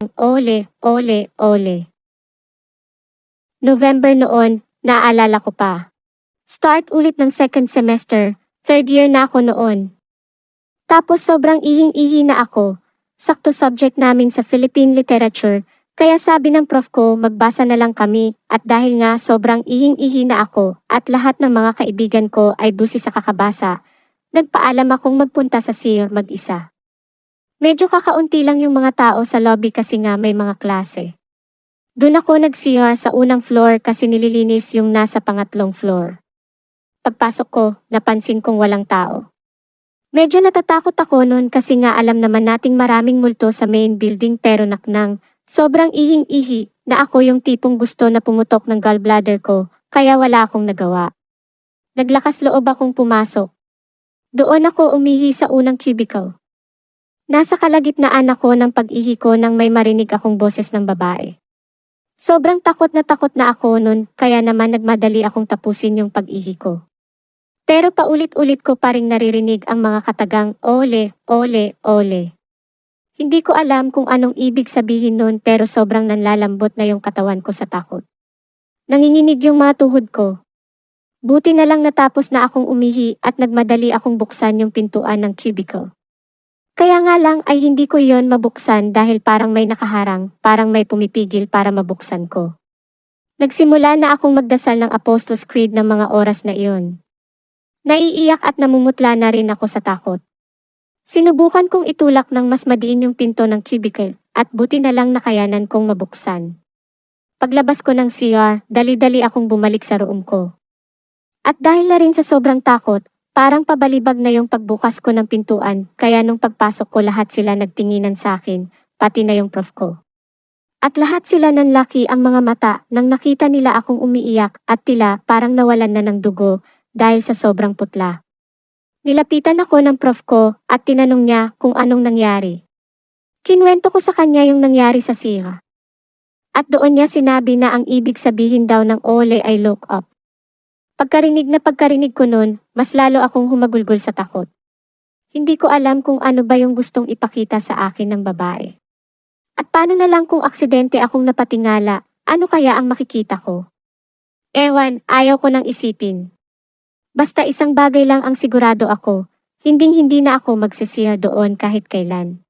Ole, ole, ole. November noon, naaalala ko pa. Start ulit ng second semester, third year na ako noon. Tapos sobrang ihing-ihi na ako. Sakto subject namin sa Philippine Literature, kaya sabi ng prof ko magbasa na lang kami at dahil nga sobrang ihing-ihi na ako at lahat ng mga kaibigan ko ay busy sa kakabasa, nagpaalam akong magpunta sa CR mag-isa. Medyo kakaunti lang yung mga tao sa lobby kasi nga may mga klase. Doon ako nag-CR sa unang floor kasi nililinis yung nasa pangatlong floor. Pagpasok ko, napansin kong walang tao. Medyo natatakot ako noon kasi nga alam naman nating maraming multo sa main building pero naknang, sobrang ihing-ihi na ako yung tipong gusto na pumutok ng gallbladder ko, kaya wala akong nagawa. Naglakas loob akong pumasok. Doon ako umihi sa unang cubicle. Nasa kalagitnaan ako ng pag-ihi ko nang may marinig akong boses ng babae. Sobrang takot na ako noon kaya naman nagmadali akong tapusin yung pag-ihi ko. Pero paulit-ulit ko pa ring naririnig ang mga katagang ole, ole, ole. Hindi ko alam kung anong ibig sabihin nun pero sobrang nanlalambot na yung katawan ko sa takot. Nanginginig yung mga tuhod ko. Buti na lang natapos na akong umihi at nagmadali akong buksan yung pintuan ng cubicle. Kaya nga lang ay hindi ko yon mabuksan dahil parang may nakaharang, parang may pumipigil para mabuksan ko. Nagsimula na akong magdasal ng Apostles' Creed ng mga oras na iyon. Naiiyak at namumutla na rin ako sa takot. Sinubukan kong itulak ng mas madiin yung pinto ng cubicle at buti na lang nakayanan kong mabuksan. Paglabas ko ng CR, dali-dali akong bumalik sa room ko. At dahil na rin sa sobrang takot, parang pabalibag na yung pagbukas ko ng pintuan kaya nung pagpasok ko lahat sila nagtinginan sa akin, pati na yung prof ko. At lahat sila nanlaki ang mga mata nang nakita nila akong umiiyak at tila parang nawalan na ng dugo dahil sa sobrang putla. Nilapitan ako ng prof ko at tinanong niya kung anong nangyari. Kinwento ko sa kanya yung nangyari sa CR. At doon niya sinabi na ang ibig sabihin daw ng ole ay look up. Pagkarinig ko nun, mas lalo akong humagulgol sa takot. Hindi ko alam kung ano ba yung gustong ipakita sa akin ng babae. At paano na lang kung aksidente akong napatingala, ano kaya ang makikita ko? Ewan, ayaw ko nang isipin. Basta isang bagay lang ang sigurado ako, hinding-hindi na ako magsisiyar doon kahit kailan.